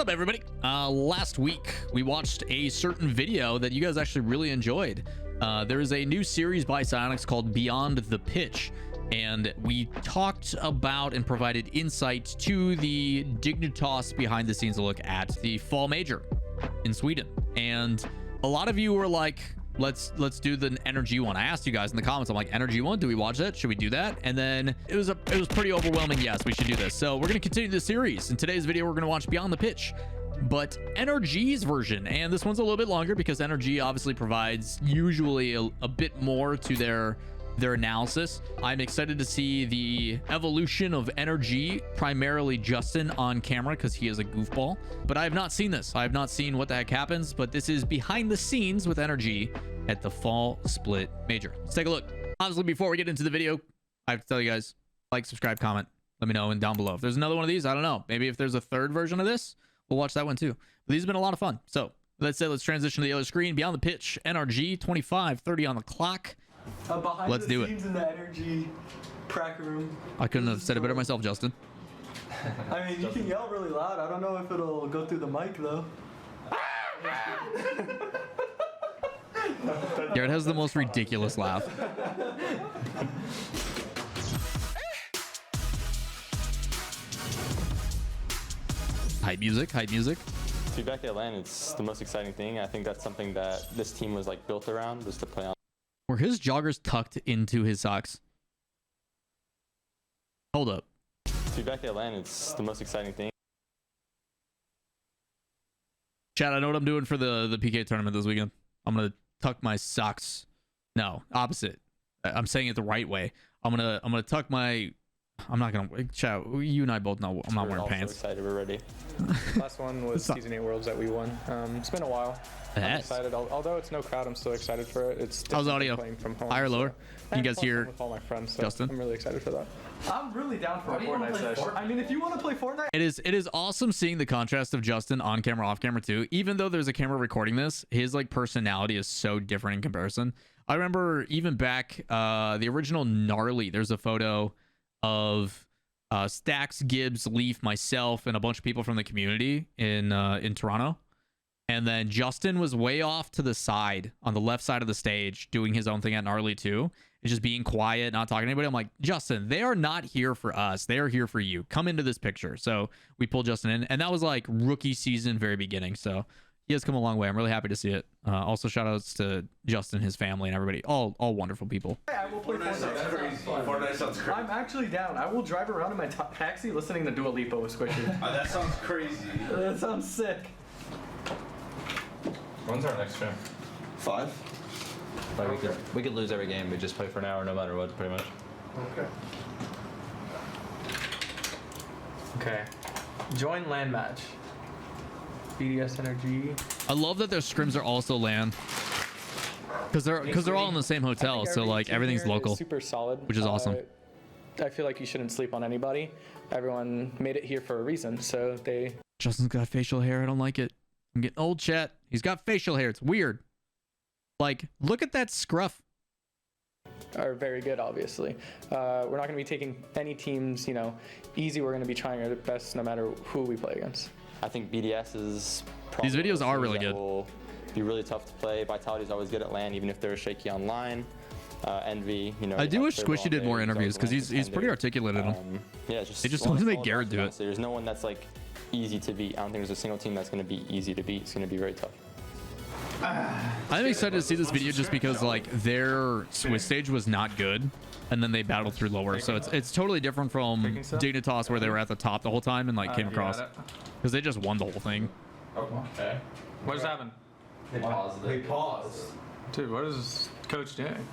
up, everybody? Last week we watched a certain video that you guys actually really enjoyed. There is a new series by Psyonix called Beyond the Pitch, and we talked about and provided insight to the Dignitas behind the scenes look at the Fall Major in Sweden. And a lot of you were like, let's do the NRG one. I asked you guys in the comments, I'm like, NRG one, do we watch that? Should we do that? And then it was pretty overwhelming. Yes, we should do this. So we're going to continue the series. In today's video, we're going to watch Beyond the Pitch, but NRG's version. And this one's a little bit longer because NRG obviously provides usually a bit more to their analysis. I'm excited to see the evolution of NRG, primarily Justin on camera because he is a goofball. But I have not seen this. I have not seen what the heck happens, but this is behind the scenes with NRG at the Fall Split Major. Let's take a look. Honestly, before we get into the video, I have to tell you guys, like, subscribe, comment, let me know and down below. If there's another one of these, I don't know. Maybe if there's a third version of this, we'll watch that one too. But these have been a lot of fun. So let's transition to the other screen. Beyond the Pitch, NRG, 25:30 on the clock. Let's do it. In the NRG prac room. I couldn't have said it better myself, Justin. I mean, you can yell really loud. I don't know if it'll go through the mic though. Garrett has the most ridiculous laugh. Hype music, hype music. To be back at LAN, it's the most exciting thing. I think that's something that this team was like built around, was to play on. Were his joggers tucked into his socks? Hold up. To be back at LAN, it's the most exciting thing. Chat, I know what I'm doing for the PK tournament this weekend. I'm gonna tuck my socks. No, opposite. I'm saying it the right way. I'm gonna tuck my. I'm not gonna. Chat, you and I both know I'm not wearing pants. Excited, we're ready. Last one was Season 8 Worlds that we won. It's been a while. I'm excited. Although it's no crowd, I'm still excited for it. It's how's audio? Playing from home, higher, lower? So You guys hear with all my friends, so Justin? I'm really excited for that. I'm really down for a Fortnite session. I mean, if you want to play Fortnite, It is awesome seeing the contrast of Justin on camera, off camera too. Even though there's a camera recording this, his like personality is so different in comparison. I remember even back the original Gnarly, there's a photo of Stacks, Gibbs, Leaf, myself, and a bunch of people from the community in Toronto. And then Justin was way off to the side on the left side of the stage doing his own thing at Gnarly too. And just being quiet, not talking to anybody. I'm like, Justin, they are not here for us. They are here for you. Come into this picture. So we pulled Justin in. And that was like rookie season, very beginning. So he has come a long way. I'm really happy to see it. Also, shout outs to Justin, his family, and everybody. All wonderful people. I will play Fortnite. Fortnite sounds crazy. I'm actually down. I will drive around in my taxi listening to Dua Lipa with Squishy. That sounds crazy. That sounds sick. When's our next stream? 5? Like we could lose every game. We just play for an hour no matter what, pretty much. Okay. Okay. Join LAN match. BDS NRG. I love that their scrims are also LAN. Because they're all in the same hotel, so like everything's local, Super solid, which is awesome. I feel like you shouldn't sleep on anybody. Everyone made it here for a reason, so they. Justin's got facial hair. I don't like it. I'm getting old, chat. He's got facial hair. It's weird. Like, look at that scruff. Are very good, obviously. We're not going to be taking any teams, easy. We're going to be trying our best no matter who we play against. I think BDS is. These videos are really good. Will be really tough to play. Vitality's always good at LAN, even if they're shaky online. Envy, I do wish Squishy did more interviews because he's pretty articulate in them. Yeah, just they just want to make Garrett do it. There's no one that's like easy to beat. I don't think there's a single team that's going to be easy to beat. It's going to be very tough. I'm excited to see this video just because like their Swiss stage was not good, and then they battled through lower, so it's totally different from Dignitas where they were at the top the whole time and like came across because they just won the whole thing. Okay. What just happened? They paused. Dude, what is Coach doing?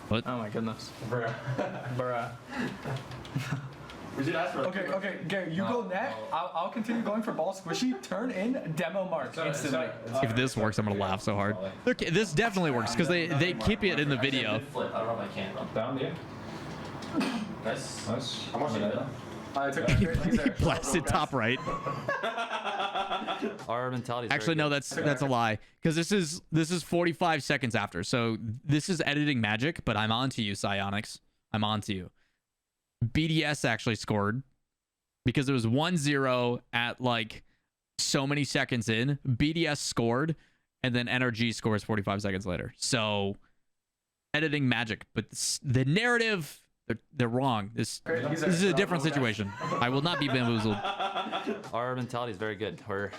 What? Oh my goodness. Bruh. Bruh. We should ask for Okay, Gary, you go net. I'll continue going for ball. Squishy, turn in demo mark instantly. If this works, I'm gonna laugh so hard. This definitely works because they keep it in the video. Flip. I don't know if I can. Down, yeah. Nice. I'm watching it. I took a great He blasted top right. Our mentality. Actually, no, that's a lie because this is 45 seconds after. So this is editing magic, but I'm on to you, Psyonix. I'm on to you. BDS actually scored because it was 1-0 at like so many seconds in, BDS scored, and then NRG scores 45 seconds later. So editing magic, but the narrative, they're wrong. This is a different situation. I will not be bamboozled. Our mentality is very good. We're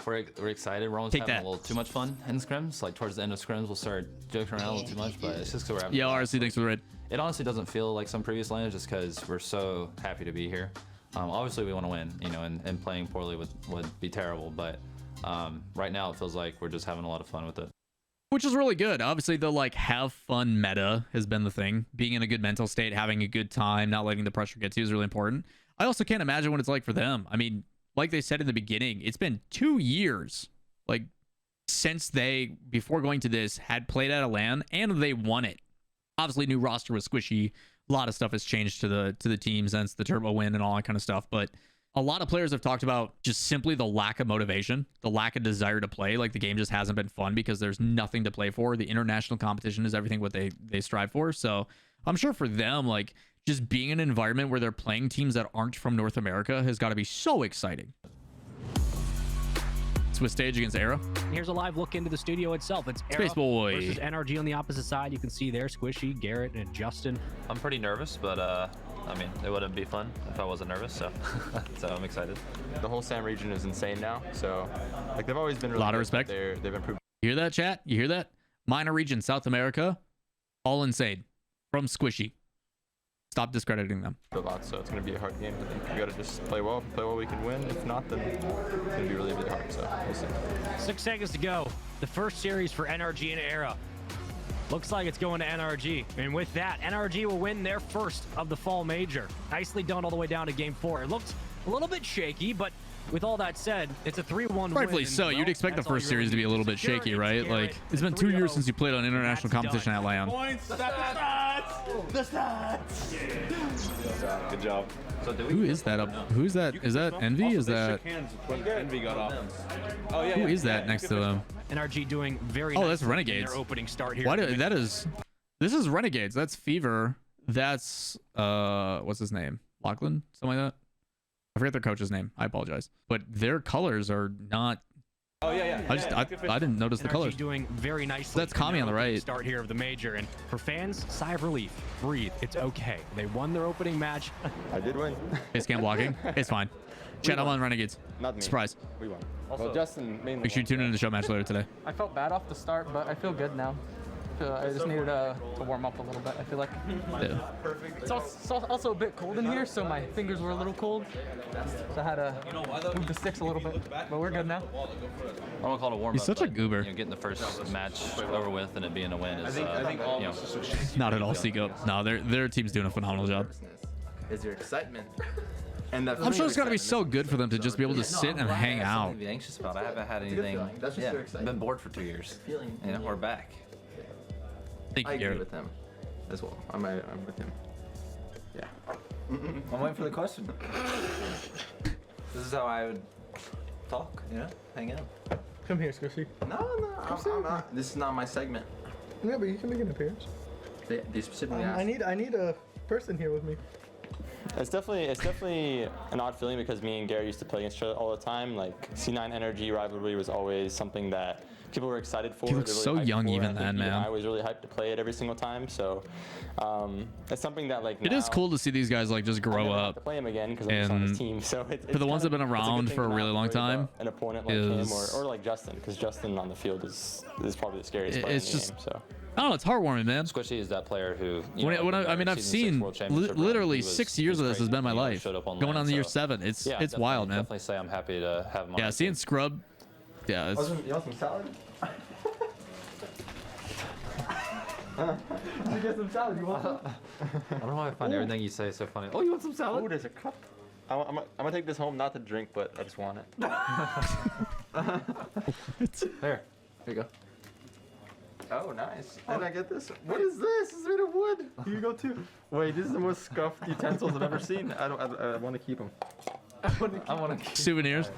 excited. We're almost Take having that. a little too much fun in scrims. Like towards the end of scrims, we'll start joking around a little too much, but it's just because we're having Yeah, fun. RC thanks for the raid. It honestly doesn't feel like some previous lanes just because we're so happy to be here. Obviously, we want to win, you know, and playing poorly would be terrible, but right now it feels like we're just having a lot of fun with it. Which is really good. Obviously, the like have fun meta has been the thing. Being in a good mental state, having a good time, not letting the pressure get to you is really important. I also can't imagine what it's like for them. I mean, like they said in the beginning, it's been 2 years, like since they, before going to this, had played at a LAN and they won it. Obviously, new roster was squishy. A lot of stuff has changed to the team since the turbo win and all that kind of stuff. But a lot of players have talked about just simply the lack of motivation, the lack of desire to play. Like the game just hasn't been fun because there's nothing to play for. The international competition is everything what they strive for. So I'm sure for them, like just being in an environment where they're playing teams that aren't from North America has got to be so exciting. Swiss stage against Era. Here's a live look into the studio itself. It's Era Space Boy versus NRG on the opposite side. You can see there Squishy, Garrett, and Justin. I'm pretty nervous, but I mean, it wouldn't be fun if I wasn't nervous, so so I'm excited. The whole SAM region is insane now, so like they've always been really Lot of good, respect. but they've improved. You hear that, chat? You hear that? Minor region, South America, all insane from Squishy. Stop discrediting them. A lot, so it's going to be a hard game. I think we got to just play well we can win. If not, then it's going to be really, really hard. So we'll see. 6 seconds to go. The first series for NRG and Era. Looks like it's going to NRG. And with that, NRG will win their first of the fall major. Nicely done all the way down to game 4. It looked a little bit shaky, but with all that said, it's a 3-1 win. Rightfully so. You'd expect the first series to be a little bit shaky, right? Like, it's been 2 years since you played on international competition at LAN. Good job. Who is that up? Who is that? Is that Envy? Is that... Envy got off? Oh, yeah. Who is that next to them? NRG doing very Oh, that's nicely in Renegades. their opening start here. Why do, that is... This is Renegades. That's Fever. That's... What's his name? Lachlan? Something like that? I forget their coach's name. I apologize. But their colors are not... Oh, yeah. I didn't notice the NRG colors. doing very nicely. That's in Kami their on the opening right. Start here of the major, and for fans, sigh of relief. Breathe. It's okay. They won their opening match. I did win. Face cam blocking. It's fine. Chat, I'm on Renegades. Not me. Surprise. We won. Well, Justin mainly. Make sure you tune into the show match later today. I felt bad off the start, but I feel good now. I just needed to warm up a little bit. I feel like Yeah. it's also a bit cold in here, so my fingers were a little cold. So I had to move the sticks a little bit, but we're good now. I don't call it a warm-up. He's such a but, goober. You know, getting the first match over with and it being a win is, you know, Not at all, Seago. No, their team's doing a phenomenal job. Is your excitement. And that I'm sure it's got to be so good for them to just be able to sit and hang out. Something to be anxious about. I haven't had anything. That's just Yeah, their excitement. I've been bored for 2 years. Feeling. You know, we're back. Thank I you, agree Garrett. with him as well. I'm with him. Yeah. I'm waiting for the question. This is how I would talk, you know, hang out. Come here, Squishy. No, I'm not. This is not my segment. Yeah, but you can make an appearance. They specifically asked. I need a person here with me. It's definitely an odd feeling because me and Gary used to play against each other all the time. Like C9 NRG rivalry was always something that people were excited for. He looks they were so really hyped young for, even and I think then, man. I was really hyped to play it every single time. So it's something that like It is cool to see these guys like just grow to up. play him again because I'm just on his And team. So it's for the ones that have been around for a really long time, an opponent like him or like Justin, because Justin on the field is probably the scariest player It's in the just- game. So. I don't know, it's heartwarming, man. Squishy is that player who. You When know, I in mean, our I've season 6 seen World Championship run, literally he was- 6 he years was of this has great, been my you know, life. showed up on Going LAN, on the year so, 7. It's yeah, wild, man. Definitely say I'm happy to have him on. Yeah, my seeing team. Scrub. Yeah, it's, You want some salad? You get some salad. You want some? I don't know why I find everything you say so funny. Oh, you want some salad? Oh, there's a cup. I'm gonna take this home not to drink, but I just want it. There. Here you go. Oh, nice. And I get this. What is this? It's made of wood. Here you go too. Wait, this is the most scuffed utensils I've ever seen. I want to keep them. I want to. souvenirs.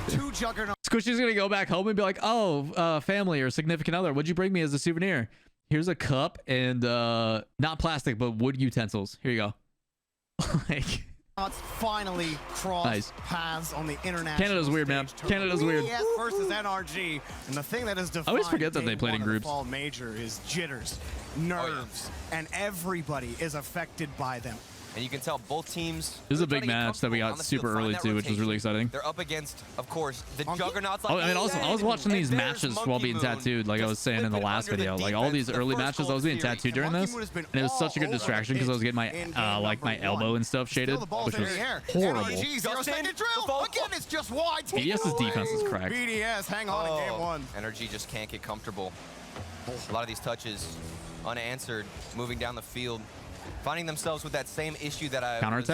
Squishy's gonna go back home and be like, "Oh, family or significant other, what'd you bring me as a souvenir? Here's a cup and not plastic, but wood utensils. Here you go." Like, Finally crossed paths on the international Canada's weird, man. Canada's weird. BDS versus NRG, and the thing that is defined I always forget that they played in groups. Fall major is jitters, nerves, and everybody is affected by them. And you can tell both teams. This is a big match that we got super early too, which was really exciting. They're up against, of course, the juggernauts. Oh, I mean, also, I was watching these matches while being tattooed, like I was saying in the last video. Like all these early matches, I was being tattooed during this, and it was such a good distraction because I was getting my like my elbow and stuff shaded, which was horrible. It's just wide. BDS's defense is cracked. BDS, hang on in game one. NRG just can't get comfortable. A lot of these touches unanswered, moving down the field, finding themselves with that same issue that I was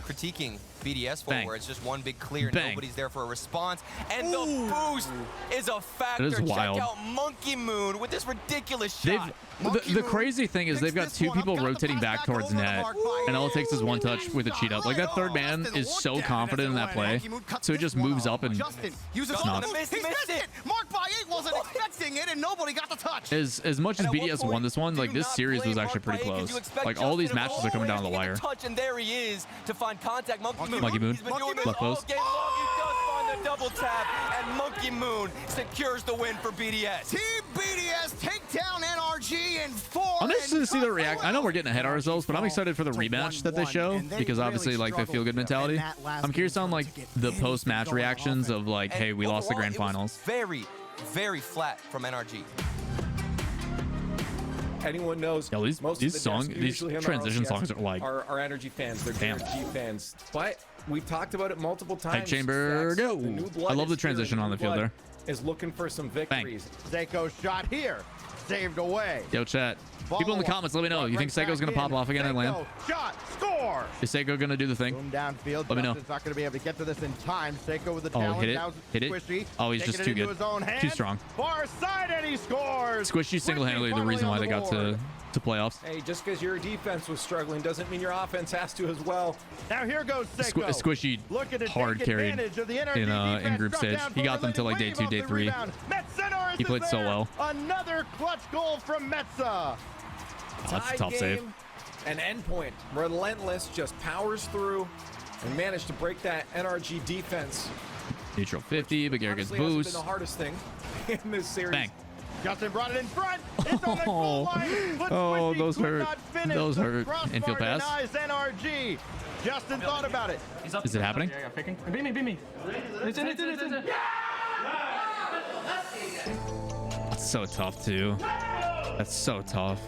critiquing BDS for, where it's just one big clear and nobody's there for a response. And the boost is a factor. That is wild. Check out Monkey Moon with this ridiculous shot. The crazy thing is they've got two people rotating back towards net, and all it takes is one touch with a cheat up. Like that third man is so confident in that play, so he just moves up and He's missed it. Mark by 8 wasn't expecting it, and nobody got the touch. As much as BDS won this one, like this series was actually pretty close. Like all these matches are coming down the wire. And there he is to find contact. Monkey Moon, left post. He does find the double tap, and Monkey Moon secures the win for BDS. Team BDS take down NRG in 4. I'm interested to see their reaction. I know we're getting ahead of ourselves, but I'm excited for the rematch that they show because obviously like they feel good mentality. I'm curious on like the post-match reactions of like, hey, we lost the grand finals. Very, very flat from NRG. Anyone knows, these transition songs are like our NRG fans, they're NRG fans. But we've talked about it multiple times. Hype chamber, go! I love the transition on the field there. Is looking for some victories. Seiko's shot here, saved away. Yo, chat. People in the comments, let me know. You think Seiko's gonna pop off again and land? Shot, score. Is Seiko gonna do the thing? Downfield. Let me know. Not going to be able to get to this in time. Seiko with the talent. Hit it. Oh, he's just too good. Too strong. Far side, and he scores. Squishy single-handedly the reason why they got to playoffs. Hey, just because your defense was struggling doesn't mean your offense has to as well. Now here goes Seiko. Squishy hard carried in group stage. He got them to like day 2, day 3. He played so well. Another clutch goal from Metza. Oh, that's a tough save. An endpoint. Relentless just powers through and managed to break that NRG defense. Neutral 50, but Garrett gets boost. Been the hardest thing in this series. Bang. Justin brought it in front. It's on the goal line, but those hurt. Those hurt. Infield pass. NRG. Justin thought about it. Is it happening? Beat me. It's in. That's so tough too. That's so tough.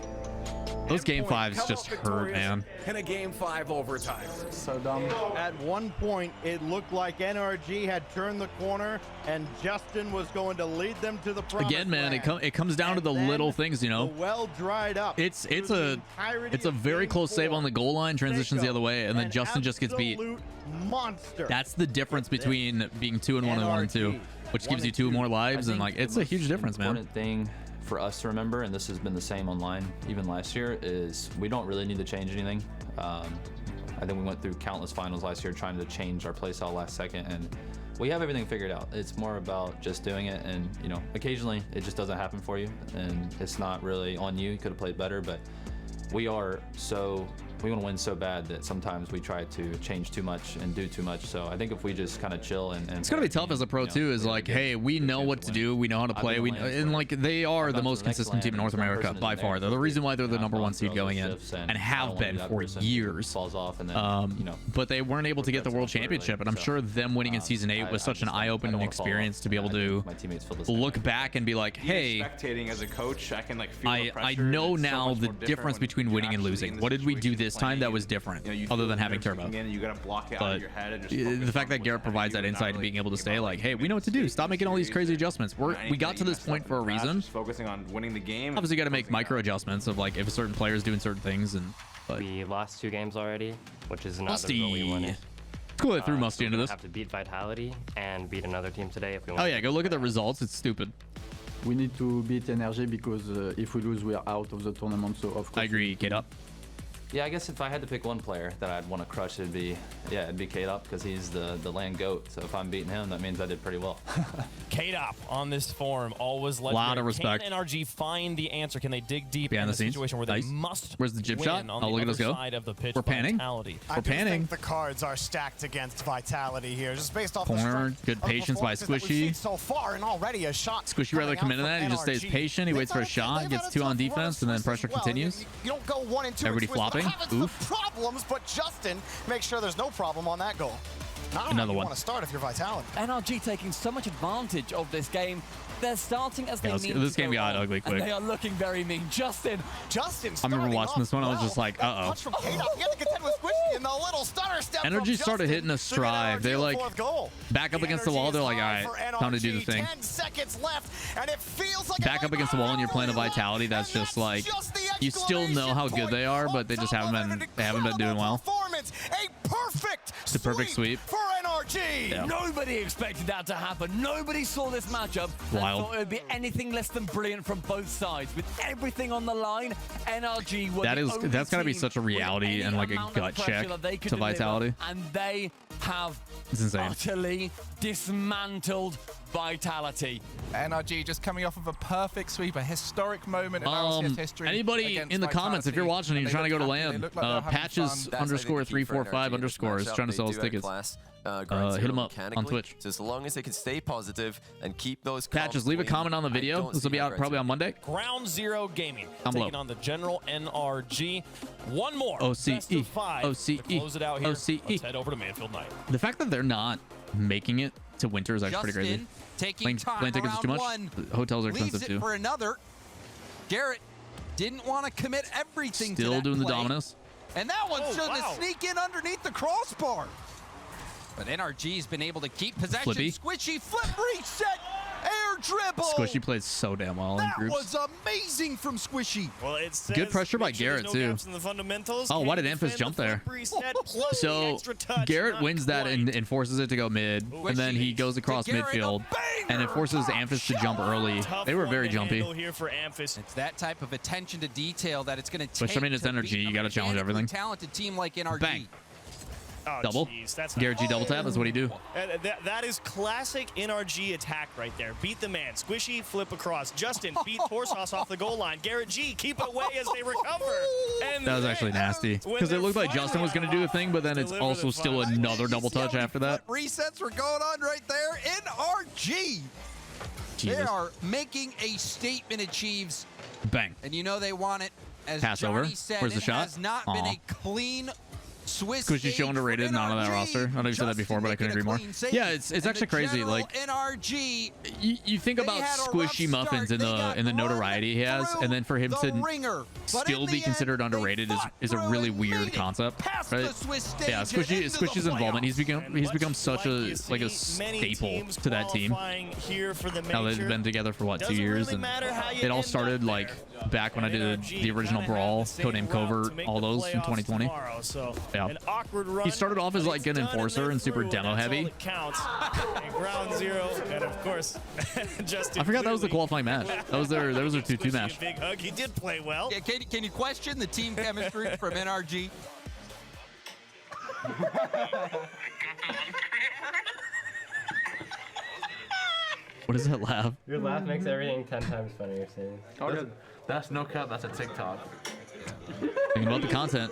Those game 5s just hurt, man. In a game 5 overtime. So dumb. At one point, it looked like NRG had turned the corner, and Justin was going to lead them to the promised Again, man, land. it comes down to the little things, you know. The well dried up. It's a very close save on the goal line, transitions the other way, and then Justin just gets beat. Monster. That's the difference between being 2-1 and 1-2, which gives you 2 more lives, and like it's a huge difference, man. Important thing for us to remember, and this has been the same online even last year, is we don't really need to change anything. I think we went through countless finals last year trying to change our play style last second, and we have everything figured out. It's more about just doing it, and you know, occasionally it just doesn't happen for you, and it's not really on you. You could have played better, but we want to win so bad that sometimes we try to change too much and do too much. So I think if we just kind of chill and it's gonna be tough as a pro too. Is like, hey, we know what to do, we know how to play. And like they are the most consistent team in North America by far. They're the reason why they're the #1 seed going in and have been for years. But they weren't able to get the world championship, and I'm sure them winning in season 8 was such an eye-opening experience to be able to look back and be like, hey, spectating as a coach, I can like feel the I pressure. know It's so now much the more different difference when between you're winning and actually losing. in the What did we do situation this time that was different, You know, you other feel than the having nerves turbo? kicking in, you gotta block it out of your head and just The focus fact on that Garrett what provides you that do, insight not and being really able to thinking stay about, like, hey, we know what to do. Stop making all these crazy adjustments. We anything got to that you this messed point up for a in the past, reason. just focusing on winning the game. Obviously, you got to make micro adjustments of like if a certain player is doing certain things. And we lost 2 games already, which is not Musty. the result we wanted. It's cool they threw Musty into this. Have to beat Vitality and beat another team today if we want. Oh yeah, go look at the results. It's stupid. We need to beat NRG because if we lose, we are out of the tournament. So of course. I agree. Get up. Yeah, I guess if I had to pick one player that I'd want to crush, it'd be K-Dop, because he's the LAN GOAT. So if I'm beating him, that means I did pretty well. K-Dop on this form, always legendary. Lot of respect. Can NRG find the answer? Can they dig deep Behind in the a scenes. situation where Nice. they must Where's the jib win shot? on Oh, the look at other us go. side of the pitch? We're panning. Vitality. We're panning. The cards are stacked against Vitality here, just based off Corner, the good patience by Squishy. so far, and already a shot. Squishy rather come into that. He just stays patient. He waits for a shot, gets 2 on defense, and then pressure continues. You don't go 1 and 2. Everybody flopping. Oof. Problems, but Justin makes sure there's no problem on that goal. Another one. Want to start if you're Vitality. NRG taking so much advantage of this game. They're starting as they mean This to game go got on, ugly quick. and they are looking very mean. Justin. I remember watching this one. I was just like, uh-oh. NRG started hitting a stride. They like back up against the wall. They're like, all right, time to do the thing. 10 seconds left, and it feels like Back up against the wall and you're playing a Vitality. That's just like, you still know how good they are, but they just haven't been doing well. A perfect It's a perfect sweep. for NRG. Yeah. Nobody expected that to happen. Nobody saw this matchup Wild. and thought it would be anything less than brilliant from both sides. With everything on the line, NRG were That's gotta be team such a reality with and like any a amount of gut pressure check that they could to deliver, Vitality. and they have It's insane. utterly dismantled Vitality. NRG just coming off of a perfect sweep, a historic moment in RLCS history. Anybody in the comments, if you're watching and you're trying to go to LAN, patches _345_ is trying to sell us tickets. Hit him up on Twitch. So as long as they can stay positive and keep those Patches, leave a comment on the video. This will be out probably on Monday. Ground Zero Gaming Down below. taking on the General NRG. One more. OCE. Best of 5 OCE. to close it out here. OCE. Let's head over to Manfield Night. The fact that they're not making it to winter is actually pretty crazy. Taking time Plane tickets is too much. one. Hotels are Leaves expensive it too. for another. Garrett didn't want to commit everything to Still that doing the play. Dominus. And that one's trying to sneak in underneath the crossbar. But NRG's been able to keep possession. Flippy. Squishy flip reset. Air dribble. Squishy plays so damn well in That groups. was amazing from Squishy. Well, it says Good pressure by make sure there's Garrett, no too. gaps in the fundamentals. Oh, why Can did Amphis defend jump the there? flip reset plus the So extra touch, Garrett not wins that quite. and forces it to go mid, and then he goes across midfield, and it forces Amphis to jump early. Tough They were one very to jumpy. handle here for Amphis. It's that type of attention to detail that it's going to take. Which, I mean, it's to NRG. beat You got to a challenge mechanically everything. talented team like NRG. Bang. Oh, Double. geez, that's not- Garrett G double tap. That's what he do. That is classic NRG attack right there. Beat the man. Squishy, flip across. Justin beat Horse Sauce off the goal line. Garrett G, keep it away as they recover. And That was actually nasty because it looked like Justin was going to do a thing, but then it's also still another double touch after that. Resets were going on right there. NRG. They Jesus. are making a statement at Chiefs. Bang. And you know they want it. As Pass Johnny over. said, Where's the it shot? has not been a clean Swiss Squishy's so stage underrated, for not on that NRG. roster. I know you said that before, but I couldn't agree more. Yeah, it's actually crazy. General Like NRG, you think about Squishy Muffins in the notoriety he has, and then for him to still be considered underrated is a really weird concept, right? Yeah, Squishy's involvement. He's become such a staple to that team. Now they've been together for what, 2 years, and it all started like back when I did the original Brawl, Codename Covert, all those in 2020. Yeah. He started off as like an enforcer and super demo heavy. Counts. And Ground Zero, and of course, Justin. I forgot that was the qualifying match. That was their 2-2 match. Big hug. He did play well. Yeah, can you question the team chemistry from NRG? What is that laugh? Your laugh makes everything 10 times funnier, Sam. That's no cap. That's a TikTok. Thinking about the content.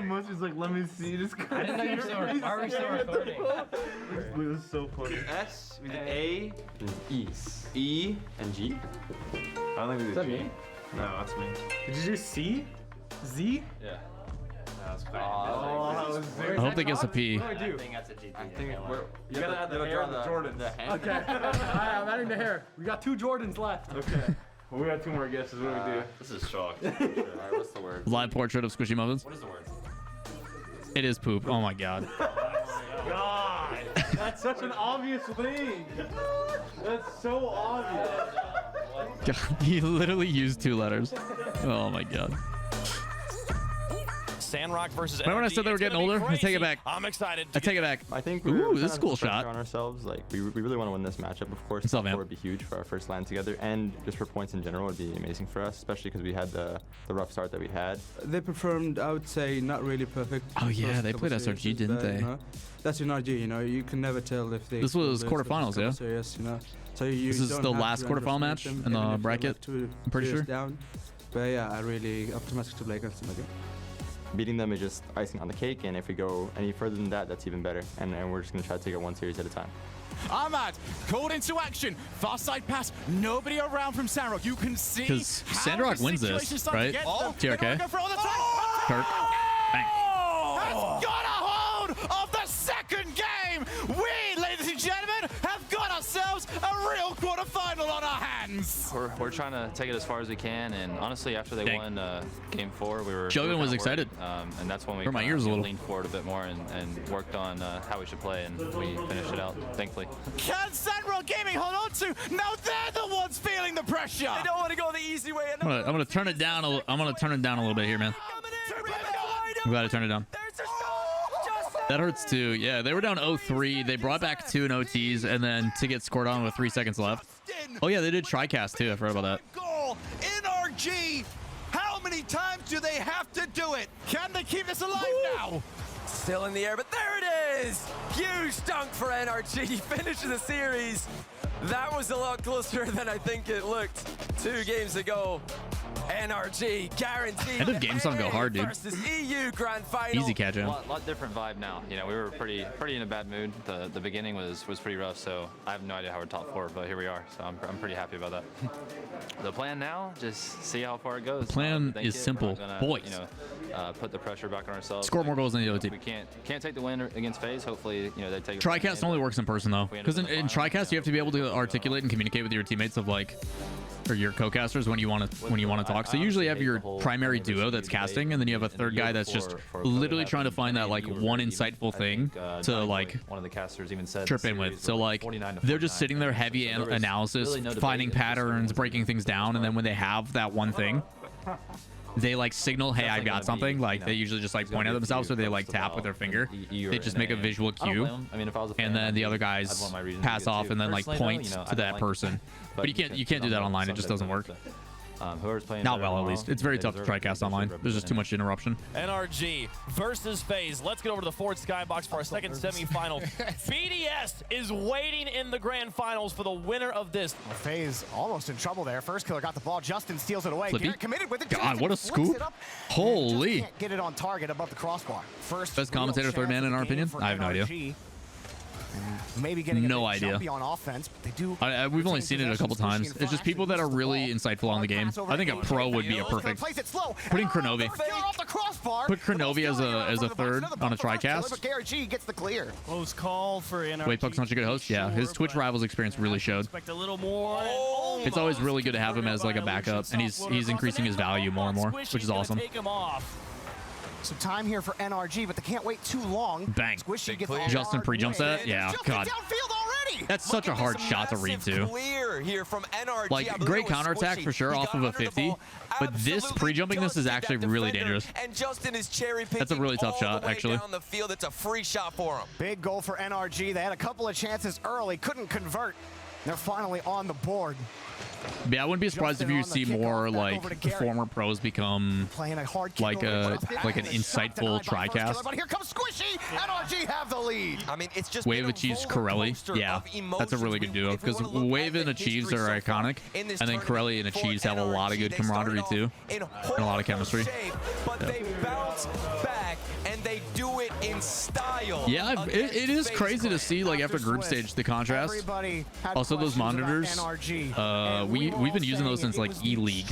Mochi's like, let me see this. I didn't know you were still are we still recording? It was so funny. S with A, E, and G. I don't think we did. Is that G. me? No, that's me. Did you do C? Z? Yeah. That's fine. I hope they get a P. I think that's a GP. I think we're. You gotta add the hair on the Jordans. Okay. I'm adding the hair. We got 2 Jordans left. Okay. Well, we got 2 more guesses. What do we do? This is shocked. Alright, what's the word? Live portrait of Squishy Muffins. What is the word? It is poop. Oh my god. God, that's such an obvious thing. That's so obvious. God, he literally used 2 letters. Oh my god. Sandrock versus Remember when I NRG? said they were It's getting gonna be older? I take crazy. it back. I'm excited. I take it back. I think Ooh, we're this is a cool shot. on ourselves. Like we really want to win this matchup. Of course, What's up, man? would be huge for our first LAN together, and just for points in general would be amazing for us, especially because we had the rough start that we had. They performed, I would say, not really perfect. Oh yeah, first they couple played series, SRG, didn't but, they? you know, that's NRG, you know. You can never tell if they. This was quarterfinals, yeah? Series, you know. So you This is don't the have last to quarterfinal match underestimate in them, even the if they're, bracket, like, two I'm pretty series sure. Down. But yeah, I really optimistic to play against them again. Beating them is just icing on the cake, and if we go any further than that, that's even better. And we're just gonna try to take it one series at a time. Ahmad called into action. Far side pass. Nobody around from Sandrock. You can see. Because Sandrock wins this, right? TRK. Kirk. Bang. Has got a hold of the second game. We, ladies and gentlemen, have got ourselves a real quarterfinal on our hands. We're trying to take it as far as we can, and honestly, after they won Game 4, we were. Jogan was kinda excited. worried, and that's when we Hurt my ears a little. leaned forward a bit more and worked on how we should play, and we finished it out, thankfully. Can Sandrock Gaming hold on to? Now they're the ones feeling the pressure. They don't want to go the easy way. I'm gonna turn it down. I'm gonna turn it down a little bit here, man. I'm glad I turned it down. That hurts too. Yeah, they were down 0-3. They brought back 2 in OTs, and then to get scored on with 3 seconds left. Oh yeah, they did TriCast too. I forgot about that. Goal. NRG. How many times do they have to do it? Can they keep this alive now? Still in the air, but there it is! Huge dunk for NRG, finishing the series. That was a lot closer than I think it looked 2 games ago. NRG guaranteed. End of games don't go hard, dude. Versus EU Grand Final. Easy catch, A lot different vibe now. You know, we were pretty in a bad mood. The beginning was pretty rough, so I have no idea how we're top 4, but here we are. So I'm pretty happy about that. The plan now, just see how far it goes. The plan is simple, boys. You know, put the pressure back on ourselves. Score more goals than the OT. We can't take the win against FaZe. Hopefully, you know, they take. TriCast only works in person though, because in TriCast you have to be able to articulate and communicate with your teammates of like, or your co-casters when you want to talk. So you usually have your primary duo that's casting, and then you have a third guy that's just literally trying to find that like one insightful thing to like one of the casters even said trip in with. So like they're just sitting there heavy analysis, finding patterns, breaking things down, and then when they have that one thing, they like signal, hey, I got something. Like they usually just like point at themselves, or they like tap with their finger. They just make a visual cue, and then the other guys pass off and then like point to that person. But you can't do that online. It just doesn't work. Whoever's playing Not well, at least. It's very tough to TriCast online. There's just too much interruption. NRG versus FaZe. Let's get over to the Ford Skybox for our second semifinal. BDS is waiting in the grand finals for the winner of this. Well, FaZe almost in trouble there. First killer got the ball. Justin steals it away. Flippy. Garrett committed with it. God, what a Justin flicks scoop. it up. Holy. Can't get it on target above the crossbar. First Best commentator, third man in our opinion? I have no idea. Maybe getting no a bit idea. jumpy on offense, but they do. We've only seen it a couple times. It's just people that are really insightful on the game. I think a pro would be a perfect. Putting Kronovi. Put Kronovi as a third on a TriCast. But Garrett G gets the clear. Close call for NRG. Wait, Puck's such a good host. Yeah, his Twitch Rivals experience really showed. Expect a little more. It's always really good to have him as like a backup, and he's increasing his value more and more, which is awesome. Take him off. Some time here for NRG, but they can't wait too long. Bang. Squishy gets Justin pre-jumps that. Yeah, God. That's such a hard shot to read too. Clear here from NRG. Like great counterattack for sure off of a 50, but this pre-jumping this is actually really dangerous. And Justin is cherry picking. That's a really tough shot, actually. Down the field, it's a free shot for him. Big goal for NRG. They had a couple of chances early, couldn't convert. They're finally on the board. Yeah, I wouldn't be surprised if you see more like former pros become like an insightful TriCast. But here comes Squishy. NRG have the lead. I mean, it's just Wave achieves Corelli. Yeah, that's a really good duo because Wave and Achieves are iconic, and then Corelli and Achieves have a lot of good camaraderie too, and a lot of chemistry. But they bounce back and they do it in style. Yeah, it is crazy to see like after group stage the contrast. Also those monitors. We've been using those since like E-League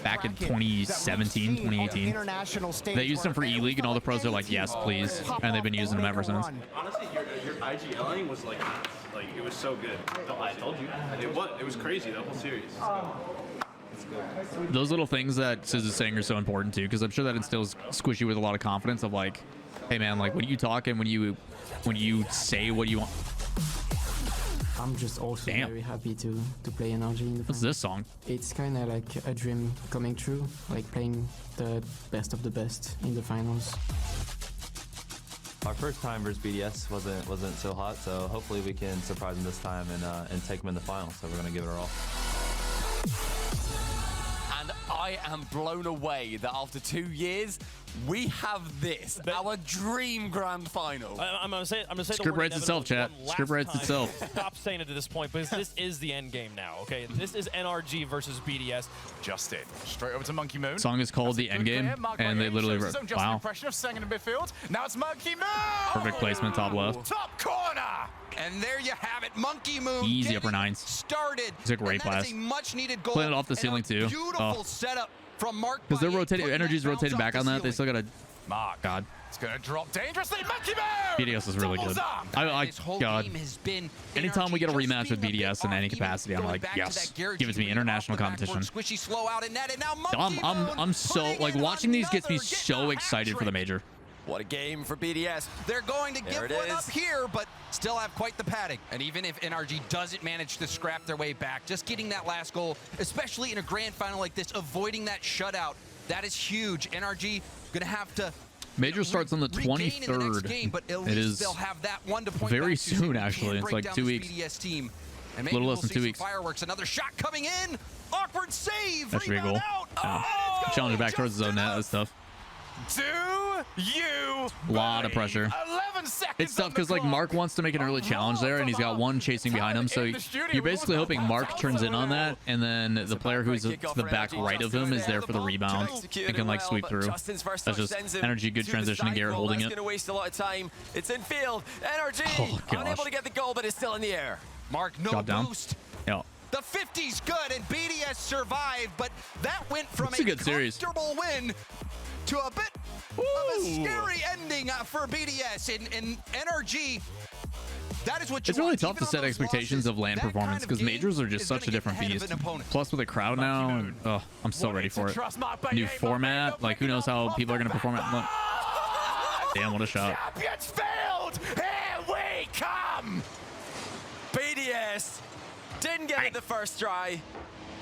back in 2017, 2018. They used them for E-League and all the pros are like, yes, please. And they've been using them ever since. Honestly, your IGLing was like it was so good. I told you. It was crazy, the whole series. Those little things that Sizz is saying are so important too, because I'm sure that instills Squishy with a lot of confidence of like, hey man, like when you talk and when you say what you want. I'm just also very happy to play NRG in the What's this song? It's kind of like a dream coming true, like playing the best of the best in the finals. Our first time versus BDS wasn't so hot, so hopefully we can surprise them this time and take them in the final. So we're gonna give it our all. And I am blown away that after 2 years, we have this, our dream grand final. I'm gonna say Script writes itself, chat. Script writes itself. Stop saying it at this point, because this is the end game now. Okay, this is NRG versus BDS. Justin, straight over to Monkey Moon. Song is called The End Game, and they literally wrote, wow. Impression of second in midfield. Now it's Monkey Moon. Perfect placement, top left. Top corner. And there you have it, Monkey Moon. Easy upper nines. Started. It's a great pass. Much needed goal. Playing it off the ceiling too. Beautiful setup from Mark. Because they're rotating. Energy's rotating back on that. They still gotta. Mark. God. It's gonna drop dangerously. Monkey Moon. BDS is really good. God. Anytime we get a rematch with BDS in any capacity, I'm like, yes, give it to me. International competition. Squishy slow out in net, and now I'm so like watching these gets me so excited for the major. What a game for BDS. They're going to give one up here, but still have quite the padding. And even if NRG doesn't manage to scrap their way back, just getting that last goal, especially in a grand final like this, avoiding that shutout, that is huge. NRG gonna have to Major starts on the 23rd. It is very soon, actually. It's like 2 weeks. A little less than 2 weeks. Fireworks. Another shot coming in. Awkward save. That should be a goal. Challenge back towards the zone net. That's tough. Do you? A lot of pressure. 11 seconds. It's tough because like Mark wants to make an early challenge there, and he's got one chasing behind him. So you're basically hoping Mark turns in on that, and then the player who's to the back right of him is there for the rebound and can like sweep through. That's just NRG, good transition, and Garrett holding it. Going to waste a lot of time. It's in field. NRG unable to get the goal, but it's still in the air. Mark, no Drop down. boost. Yeah. The 50's good, and BDS survived, but that went from a good series. Comfortable win to a bit of a scary ending for BDS and NRG. That is what you It's really tough to set expectations of LAN performance because majors are just such a different beast. Plus with a crowd now, and, oh, I'm so ready for it. New format, like who knows how people are going to perform it. Look. Damn, what a shot. Champions failed. Here we come. BDS didn't get it the first try.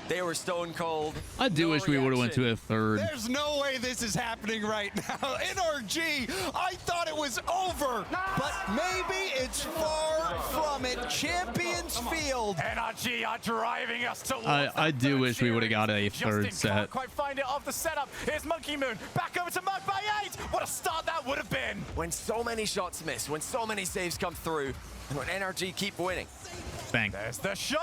They were stone cold. I do wish we would have went to a third. There's no way this is happening right now. NRG, I thought it was over, but maybe it's far from it. Champions Field. NRG are driving us towards I do wish we would have got a third set. Can't quite find it off the setup. Here's Monkey Moon. Back over to Mark by 8. What a start that would have been. When so many shots miss, when so many saves come through, and when NRG keep winning. Bang. There's the shot.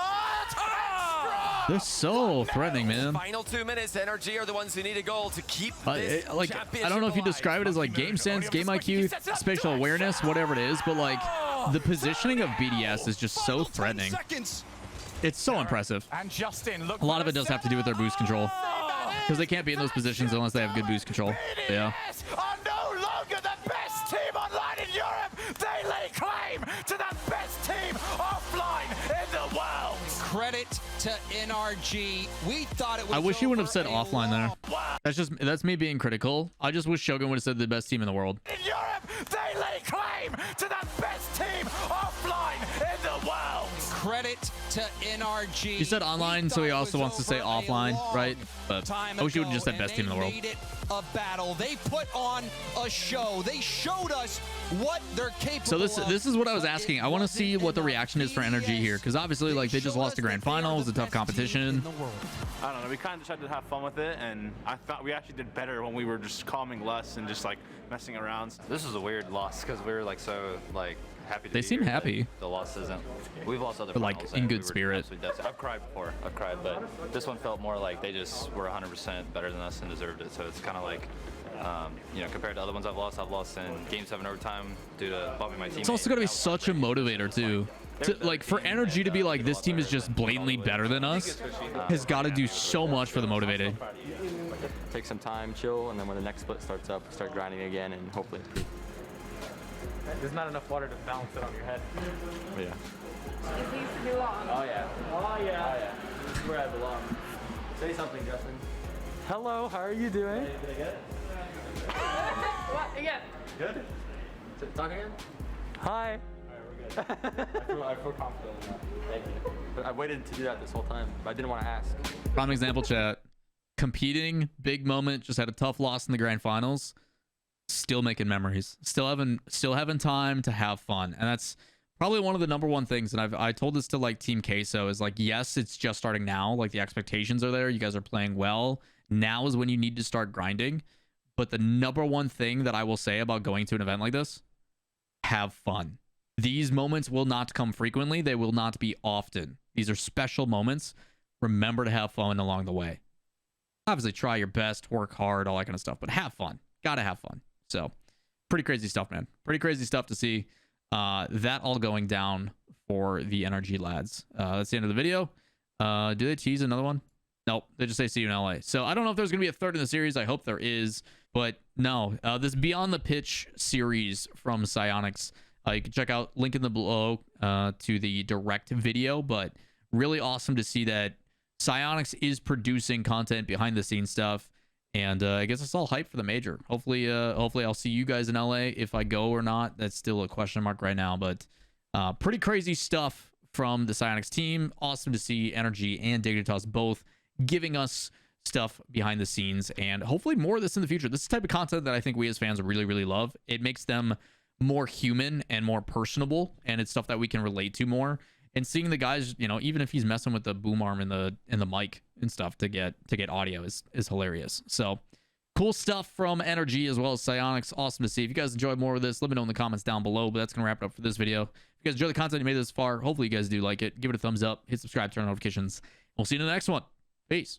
They're so threatening, man. Final 2 minutes, NRG are the ones who need a goal to keep this like I don't know if you describe it as like game sense, game IQ, spatial awareness, whatever it is, but like the positioning of BDS is just so threatening. It's so impressive. And Justin, look, a lot of it does have to do with their boost control because they can't be in those positions unless they have good boost control. Yeah. Are no longer the best team online in Europe. They lay claim to the best team offline in the world. Credit to NRG. We thought it was I wish you wouldn't have said offline there. That's me being critical. I just wish Shogun would have said the best team in the world. In Europe, they lay claim to the best team offline in the world. Credit to NRG. He said online, so he also wants to say offline, right? But I wish you would have just said best team in the world. A battle. They put on a show. They showed us what they're capable of. So this is what I was asking. I want to see what the reaction is for NRG here, because obviously like they just lost the grand final. It was a tough competition. I don't know. We kind of just had to have fun with it, and I thought we actually did better when we were just calming less and just like messing around. This is a weird loss because we were like so like happy. They seem happy. The loss isn't. We've lost other but like in good spirit. I've cried before. I've cried, but this one felt more like they just were 100% better than us and deserved it. So it's kind of like, you know, compared to other ones I've lost in Game 7 overtime due to bumping my teammate. It's also going to be such a motivator too. Like for NRG to be like this team is just blatantly better than us has got to do so much for the motivated. Take some time, chill, and then when the next split starts up, start grinding again, and hopefully improve. There's not enough water to balance it on your head. Yeah. It needs to be long. Oh yeah. Oh yeah. Oh yeah. This is where I belong. Say something, Justin. Hello, how are you doing? Did I get it? What? Again? Good. Talk again? Hi. I feel confident in that. Thank you. But I waited to do that this whole time. But I didn't want to ask. Prime example, chat. Competing, big moment, just had a tough loss in the grand finals. Still making memories. Still having time to have fun. And that's probably one of the #1 things. And I told this to like Team Queso is like, yes, it's just starting now. Like the expectations are there. You guys are playing well. Now is when you need to start grinding. But the #1 thing that I will say about going to an event like this, have fun. These moments will not come frequently. They will not be often. These are special moments. Remember to have fun along the way. Obviously, try your best, work hard, all that kind of stuff, but have fun. Gotta have fun. So, pretty crazy stuff, man. Pretty crazy stuff to see that all going down for the NRG lads. That's the end of the video. Do they tease another one? Nope. They just say see you in LA. So, I don't know if there's going to be a third in the series. I hope there is. But no, this Beyond the Pitch series from Psyonix. You can check out link in the below to the direct video. But really awesome to see that Psyonix is producing content behind the scenes stuff. And I guess it's all hype for the major. Hopefully I'll see you guys in LA. If I go or not, that's still a question mark right now. But pretty crazy stuff from the Psyonix team. Awesome to see NRG and Dignitas both giving us stuff behind the scenes, and hopefully more of this in the future. This is the type of content that I think we as fans really, really love. It makes them more human and more personable, and it's stuff that we can relate to more. And seeing the guys, you know, even if he's messing with the boom arm in the mic and stuff to get audio is hilarious. So cool stuff from NRG as well as Psyonix. Awesome to see. If you guys enjoyed more of this, let me know in the comments down below. But that's gonna wrap it up for this video. If you guys enjoy the content you made this far, hopefully you guys do like it. Give it a thumbs up, hit subscribe, turn on notifications. We'll see you in the next one. Peace.